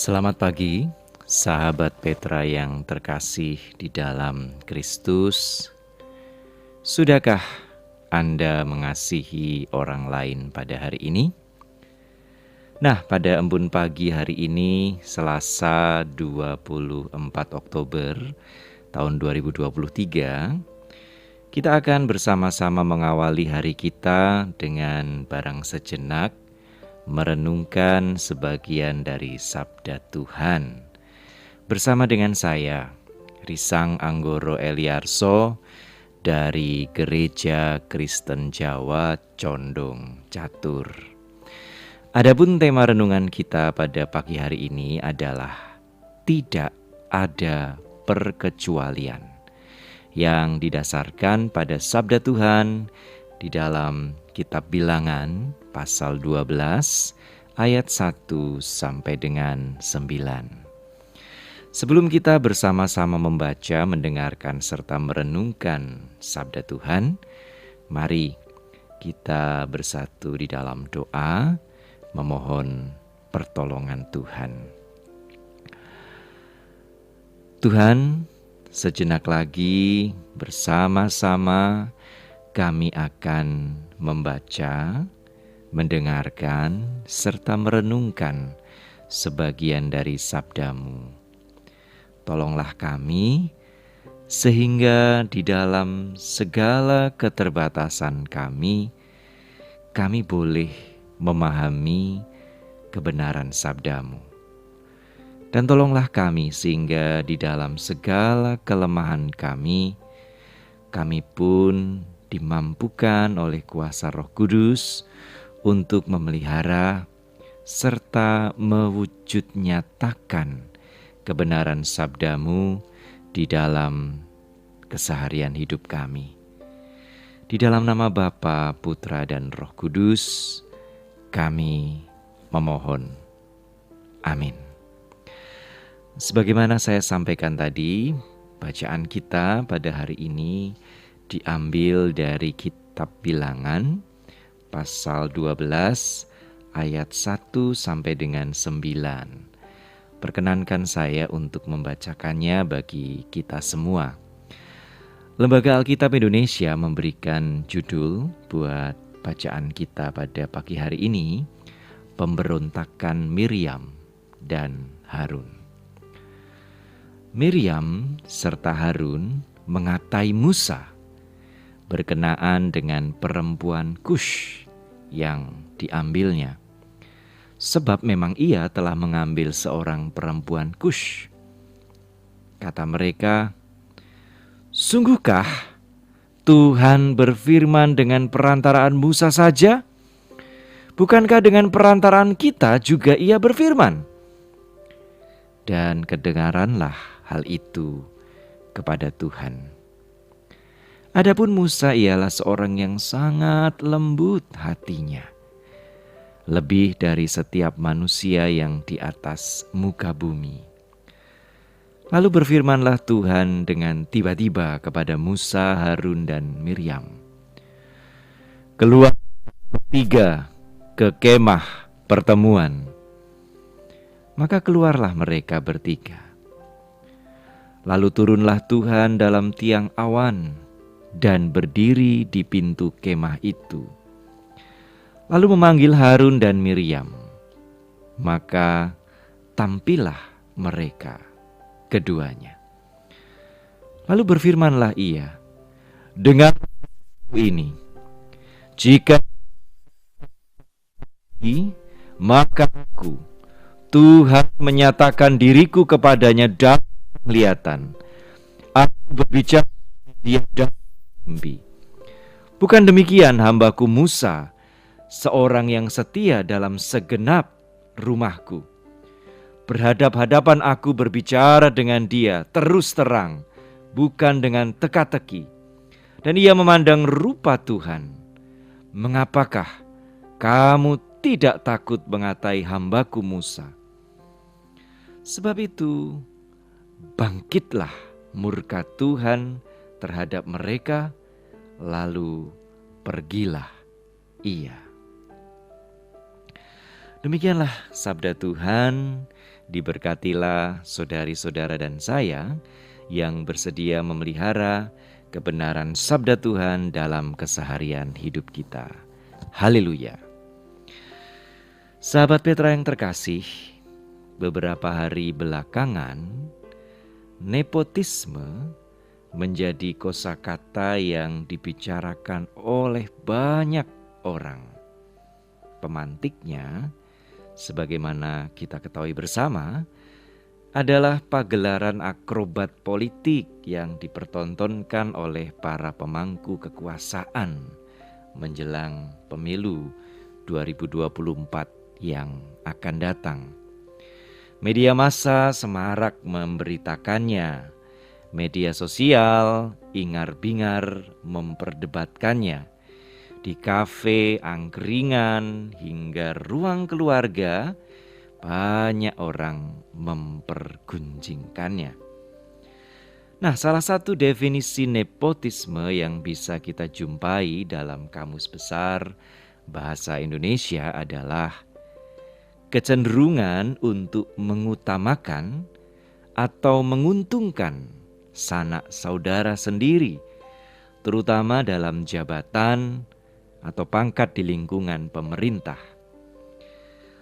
Selamat pagi, sahabat Petra yang terkasih di dalam Kristus. Sudahkah Anda mengasihi orang lain pada hari ini? Nah, pada embun pagi hari ini, Selasa 24 Oktober tahun 2023, kita akan bersama-sama mengawali hari kita dengan barang sejenak merenungkan sebagian dari sabda Tuhan. Bersama dengan saya, Risang Anggoro Eliarso dari Gereja Kristen Jawa Condong Catur. Adapun tema renungan kita pada pagi hari ini adalah tidak ada perkecualian, yang didasarkan pada sabda Tuhan di dalam Kitab Bilangan pasal 12 ayat 1 sampai dengan 9. Sebelum kita bersama-sama membaca, mendengarkan serta merenungkan sabda Tuhan, mari kita bersatu di dalam doa memohon pertolongan Tuhan. Tuhan, sejenak lagi bersama-sama kami akan membaca, mendengarkan, serta merenungkan sebagian dari sabda-Mu. Tolonglah kami, sehingga di dalam segala keterbatasan kami boleh memahami kebenaran sabda-Mu. Dan tolonglah kami sehingga di dalam segala kelemahan kami pun dimampukan oleh kuasa Roh Kudus untuk memelihara serta mewujud nyatakan kebenaran sabda-Mu di dalam keseharian hidup kami. Di dalam nama Bapa, Putra, dan Roh Kudus, kami memohon. Amin. Sebagaimana saya sampaikan tadi, bacaan kita pada hari ini diambil dari Kitab Bilangan pasal 12 ayat 1 sampai dengan 9. Perkenankan saya untuk membacakannya bagi kita semua. Lembaga Alkitab Indonesia memberikan judul buat bacaan kita pada pagi hari ini, Pemberontakan Miriam dan Harun. Miriam serta Harun mengatai Musa berkenaan dengan perempuan Kush yang diambilnya. Sebab memang ia telah mengambil seorang perempuan Kush. Kata mereka, "Sungguhkah Tuhan berfirman dengan perantaraan Musa saja? Bukankah dengan perantaraan kita juga ia berfirman?" Dan kedengaranlah hal itu kepada Tuhan. Adapun Musa ialah seorang yang sangat lembut hatinya, lebih dari setiap manusia yang di atas muka bumi. Lalu berfirmanlah Tuhan dengan tiba-tiba kepada Musa, Harun, dan Miriam. "Keluar bertiga ke kemah pertemuan." Maka keluarlah mereka bertiga. Lalu turunlah Tuhan dalam tiang awan dan berdiri di pintu kemah itu. Lalu memanggil Harun dan Miriam. Maka tampillah mereka keduanya. Lalu berfirmanlah ia, "Dengar ini, jika maka aku, Tuhan menyatakan diriku kepadanya dalam penglihatan. Aku berbicara dia dalam mimpi. Bukan demikian hambaku Musa, seorang yang setia dalam segenap rumahku. Berhadap-hadapan aku berbicara dengan dia terus terang, bukan dengan teka-teki. Dan ia memandang rupa Tuhan. Mengapakah kamu tidak takut mengatai hambaku Musa? Sebab itu, bangkitlah murka Tuhan terhadap mereka, lalu pergilah ia." Demikianlah sabda Tuhan Diberkatilah saudari-saudara dan saya yang bersedia memelihara kebenaran sabda Tuhan dalam keseharian hidup kita. Haleluya. Sahabat Petra yang terkasih, beberapa hari belakangan nepotisme menjadi kosakata yang dibicarakan oleh banyak orang. Pemantiknya, sebagaimana kita ketahui bersama, adalah pagelaran akrobat politik yang dipertontonkan oleh para pemangku kekuasaan menjelang pemilu 2024 yang akan datang. Media massa semarak memberitakannya, media sosial ingar-bingar memperdebatkannya. Di kafe, angkringan, hingga ruang keluarga, banyak orang mempergunjingkannya. Nah, salah satu definisi nepotisme yang bisa kita jumpai dalam Kamus Besar Bahasa Indonesia adalah kecenderungan untuk mengutamakan atau menguntungkan sanak saudara sendiri, terutama dalam jabatan atau pangkat di lingkungan pemerintah.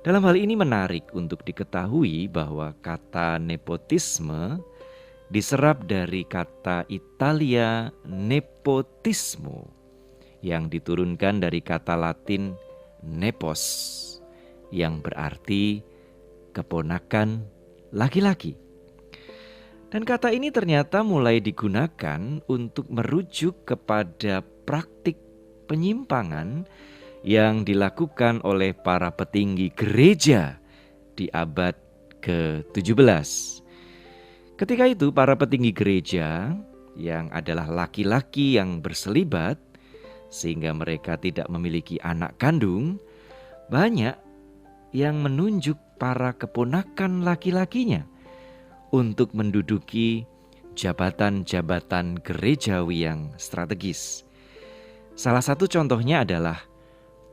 Dalam hal ini menarik untuk diketahui bahwa kata nepotisme diserap dari kata Italia nepotismo yang diturunkan dari kata Latin nepos yang berarti keponakan laki-laki. Dan kata ini ternyata mulai digunakan untuk merujuk kepada praktik penyimpangan yang dilakukan oleh para petinggi gereja di abad ke-17. Ketika itu para petinggi gereja yang adalah laki-laki yang berselibat sehingga mereka tidak memiliki anak kandung, banyak yang menunjuk para keponakan laki-lakinya untuk menduduki jabatan-jabatan gerejawi yang strategis. Salah satu contohnya adalah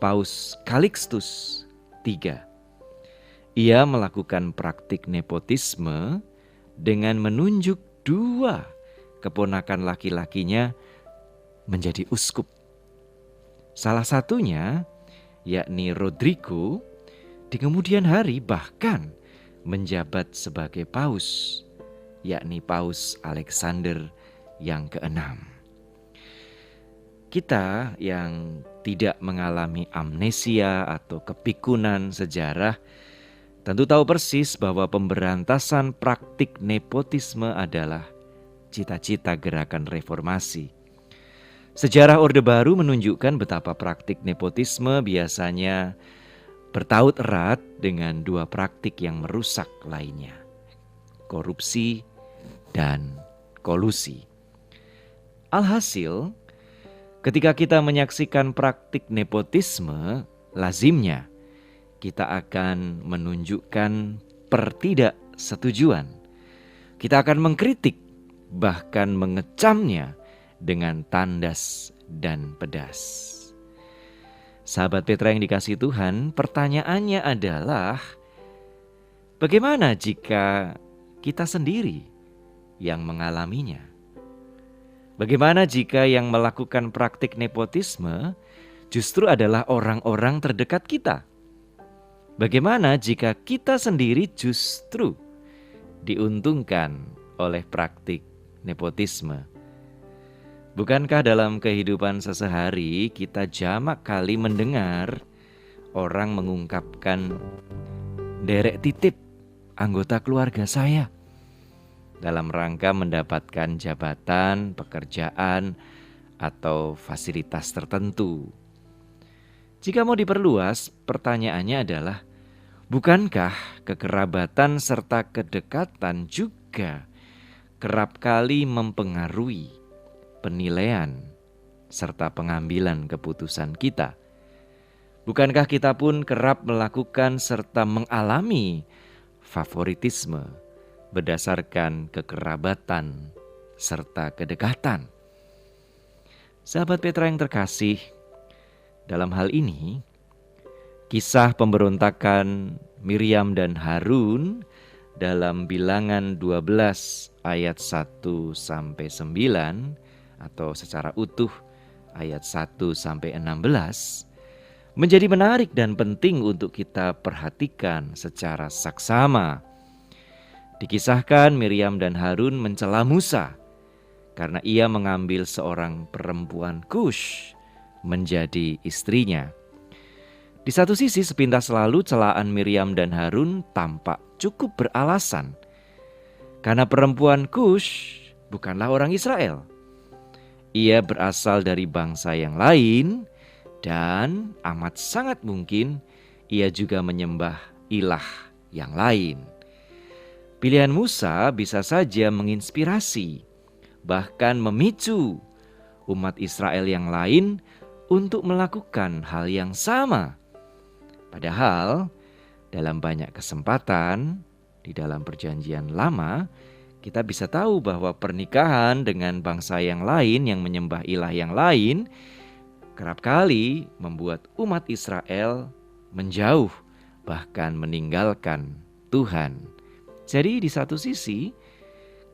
Paus Calixtus III. Ia melakukan praktik nepotisme dengan menunjuk 2 keponakan laki-lakinya menjadi uskup. Salah satunya yakni Rodrigo di kemudian hari bahkan menjabat sebagai paus, yakni Paus Alexander yang ke-6. Kita yang tidak mengalami amnesia atau kepikunan sejarah tentu tahu persis bahwa pemberantasan praktik nepotisme adalah cita-cita gerakan reformasi. Sejarah Orde Baru menunjukkan betapa praktik nepotisme biasanya bertaut erat dengan 2 praktik yang merusak lainnya, korupsi dan kolusi. Alhasil, ketika kita menyaksikan praktik nepotisme, lazimnya kita akan menunjukkan pertidaksetujuan. Kita akan mengkritik, bahkan mengecamnya dengan tandas dan pedas. Sahabat Petra yang dikasihi Tuhan, pertanyaannya adalah bagaimana jika kita sendiri yang mengalaminya? Bagaimana jika yang melakukan praktik nepotisme justru adalah orang-orang terdekat kita? Bagaimana jika kita sendiri justru diuntungkan oleh praktik nepotisme? Bukankah dalam kehidupan sehari-hari kita jamak kali mendengar orang mengungkapkan derek titip anggota keluarga saya dalam rangka mendapatkan jabatan, pekerjaan, atau fasilitas tertentu? Jika mau diperluas, pertanyaannya adalah, bukankah kekerabatan serta kedekatan juga kerap kali mempengaruhi penilaian serta pengambilan keputusan kita? Bukankah kita pun kerap melakukan serta mengalami favoritisme berdasarkan kekerabatan serta kedekatan? Sahabat Petra yang terkasih, dalam hal ini kisah pemberontakan Miriam dan Harun dalam Bilangan 12 ayat 1 sampai 9 atau secara utuh ayat 1 sampai 16 menjadi menarik dan penting untuk kita perhatikan secara saksama. Dikisahkan Miriam dan Harun mencela Musa karena ia mengambil seorang perempuan Kush menjadi istrinya. Di satu sisi sepintas lalu celaan Miriam dan Harun tampak cukup beralasan. Karena perempuan Kush bukanlah orang Israel. Ia berasal dari bangsa yang lain dan amat sangat mungkin ia juga menyembah ilah yang lain. Pilihan Musa bisa saja menginspirasi, bahkan memicu umat Israel yang lain untuk melakukan hal yang sama. Padahal dalam banyak kesempatan di dalam Perjanjian Lama, kita bisa tahu bahwa pernikahan dengan bangsa yang lain yang menyembah ilah yang lain kerap kali membuat umat Israel menjauh, bahkan meninggalkan Tuhan. Jadi di satu sisi,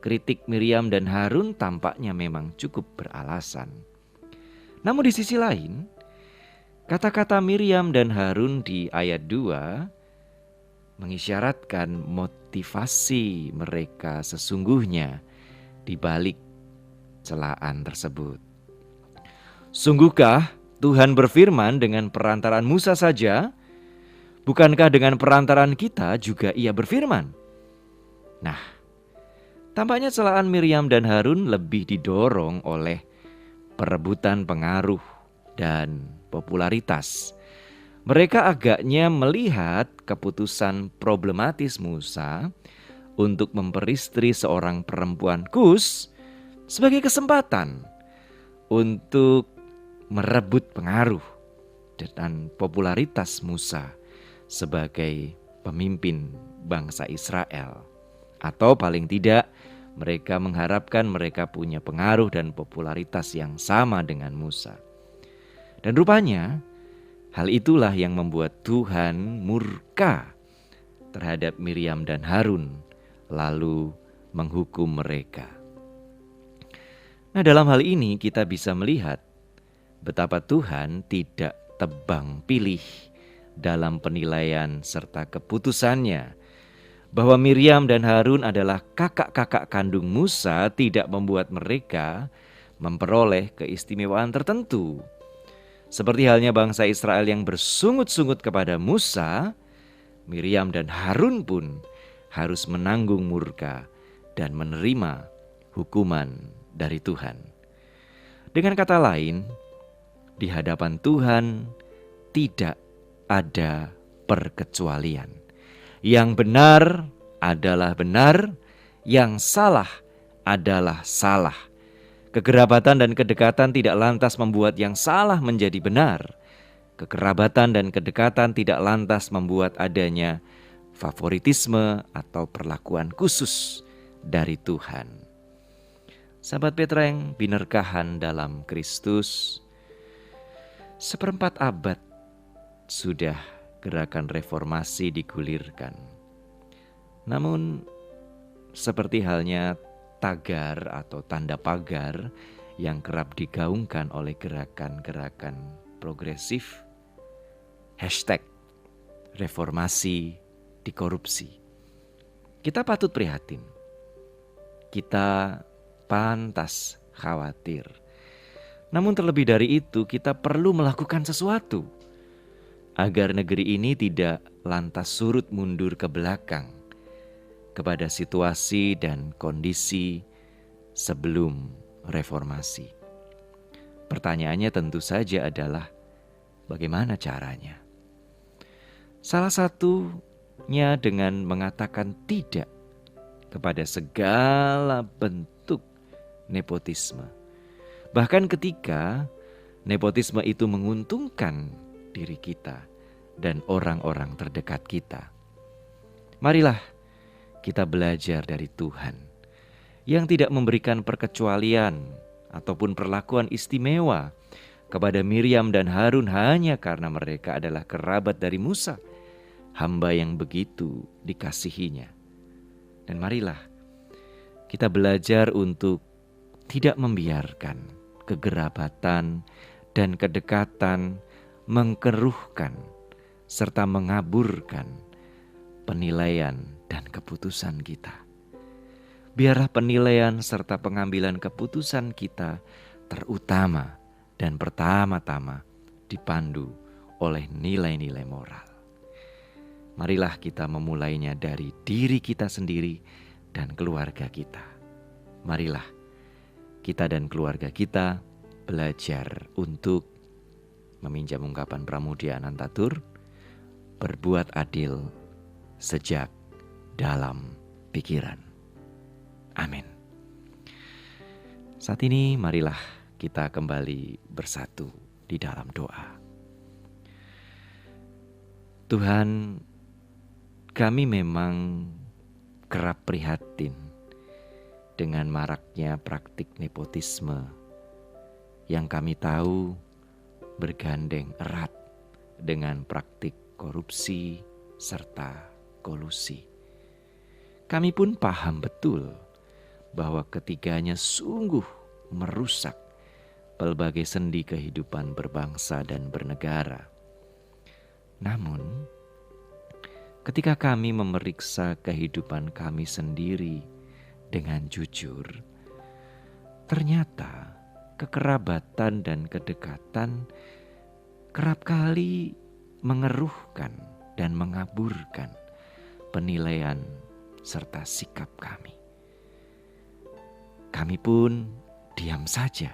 kritik Miriam dan Harun tampaknya memang cukup beralasan. Namun di sisi lain, kata-kata Miriam dan Harun di ayat 2 mengisyaratkan motivasi mereka sesungguhnya di balik celaan tersebut. Sungguhkah Tuhan berfirman dengan perantaraan Musa saja? Bukankah dengan perantaraan kita juga ia berfirman? Nah, tampaknya celaan Miriam dan Harun lebih didorong oleh perebutan pengaruh dan popularitas. Mereka agaknya melihat keputusan problematis Musa untuk memperistri seorang perempuan Kus sebagai kesempatan untuk merebut pengaruh dan popularitas Musa sebagai pemimpin bangsa Israel. Atau paling tidak mereka mengharapkan mereka punya pengaruh dan popularitas yang sama dengan Musa. Dan rupanya hal itulah yang membuat Tuhan murka terhadap Miriam dan Harun lalu menghukum mereka. Nah, dalam hal ini kita bisa melihat betapa Tuhan tidak tebang pilih dalam penilaian serta keputusannya. Bahwa Miriam dan Harun adalah kakak-kakak kandung Musa tidak membuat mereka memperoleh keistimewaan tertentu. Seperti halnya bangsa Israel yang bersungut-sungut kepada Musa, Miriam dan Harun pun harus menanggung murka dan menerima hukuman dari Tuhan. Dengan kata lain, di hadapan Tuhan tidak ada perkecualian. Yang benar adalah benar, yang salah adalah salah. Kekerabatan dan kedekatan tidak lantas membuat yang salah menjadi benar. Kekerabatan dan kedekatan tidak lantas membuat adanya favoritisme atau perlakuan khusus dari Tuhan. Sahabat Petra yang binerkahan dalam Kristus, 1/4 abad sudah gerakan reformasi digulirkan. Namun seperti halnya tagar atau tanda pagar yang kerap digaungkan oleh gerakan-gerakan progresif, #reformasi dikorupsi. Kita patut prihatin. Kita pantas khawatir. Namun terlebih dari itu kita perlu melakukan sesuatu agar negeri ini tidak lantas surut mundur ke belakang kepada situasi dan kondisi sebelum reformasi. Pertanyaannya tentu saja adalah bagaimana caranya? Salah satunya dengan mengatakan tidak kepada segala bentuk nepotisme. Bahkan ketika nepotisme itu menguntungkan diri kita dan orang-orang terdekat kita. Marilah kita belajar dari Tuhan yang tidak memberikan perkecualian ataupun perlakuan istimewa kepada Miriam dan Harun hanya karena mereka adalah kerabat dari Musa, hamba yang begitu dikasihinya. Dan marilah kita belajar untuk tidak membiarkan kegerabatan dan kedekatan mengkeruhkan serta mengaburkan penilaian dan keputusan kita. Biarlah penilaian serta pengambilan keputusan kita terutama dan pertama-tama dipandu oleh nilai-nilai moral. Marilah kita memulainya dari diri kita sendiri dan keluarga kita. Marilah kita dan keluarga kita belajar untuk meminjam ungkapan Pramudia Anantatur, berbuat adil sejak dalam pikiran. Amin. Saat ini marilah kita kembali bersatu di dalam doa. Tuhan, kami memang kerap prihatin dengan maraknya praktik nepotisme yang kami tahu bergandeng erat dengan praktik korupsi serta kolusi. Kami pun paham betul bahwa ketiganya sungguh merusak pelbagai sendi kehidupan berbangsa dan bernegara. Namun, ketika kami memeriksa kehidupan kami sendiri dengan jujur, ternyata kekerabatan dan kedekatan kerap kali mengeruhkan dan mengaburkan penilaian serta sikap kami. Kami pun diam saja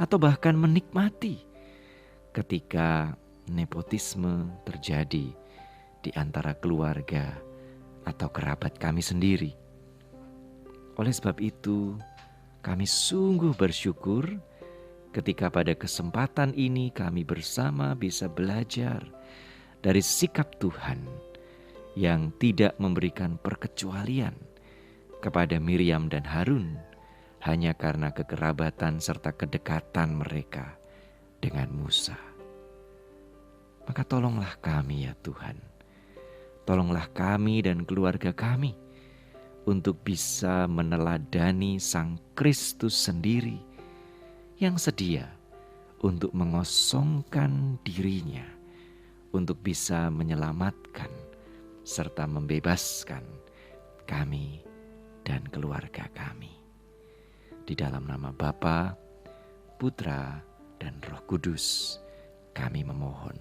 atau bahkan menikmati ketika nepotisme terjadi di antara keluarga atau kerabat kami sendiri. Oleh sebab itu, kami sungguh bersyukur ketika pada kesempatan ini kami bersama bisa belajar dari sikap Tuhan yang tidak memberikan perkecualian kepada Miriam dan Harun hanya karena kekerabatan serta kedekatan mereka dengan Musa. Maka tolonglah kami ya Tuhan, tolonglah kami dan keluarga kami untuk bisa meneladani Sang Kristus sendiri yang sedia untuk mengosongkan dirinya untuk bisa menyelamatkan serta membebaskan kami dan keluarga kami. Di dalam nama Bapa, Putra, dan Roh Kudus kami memohon.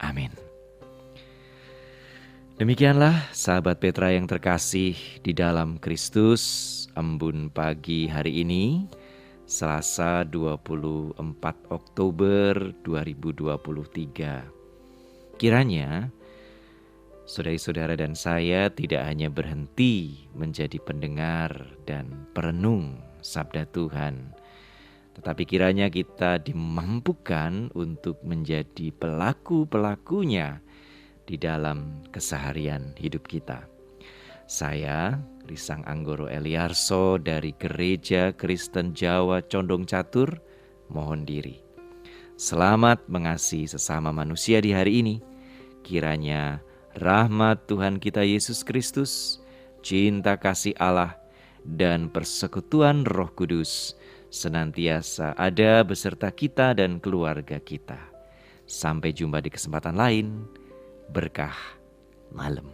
Amin. Demikianlah sahabat Petra yang terkasih di dalam Kristus, embun pagi hari ini, Selasa 24 Oktober 2023. Kiranya saudara-saudara dan saya tidak hanya berhenti menjadi pendengar dan perenung sabda Tuhan, tetapi kiranya kita dimampukan untuk menjadi pelaku-pelakunya di dalam keseharian hidup kita. Saya, Risang Anggoro Eliarso dari Gereja Kristen Jawa Condong Catur, mohon diri. Selamat mengasihi sesama manusia di hari ini. Kiranya rahmat Tuhan kita Yesus Kristus, cinta kasih Allah, dan persekutuan Roh Kudus senantiasa ada beserta kita dan keluarga kita. Sampai jumpa di kesempatan lain. Berkah malam.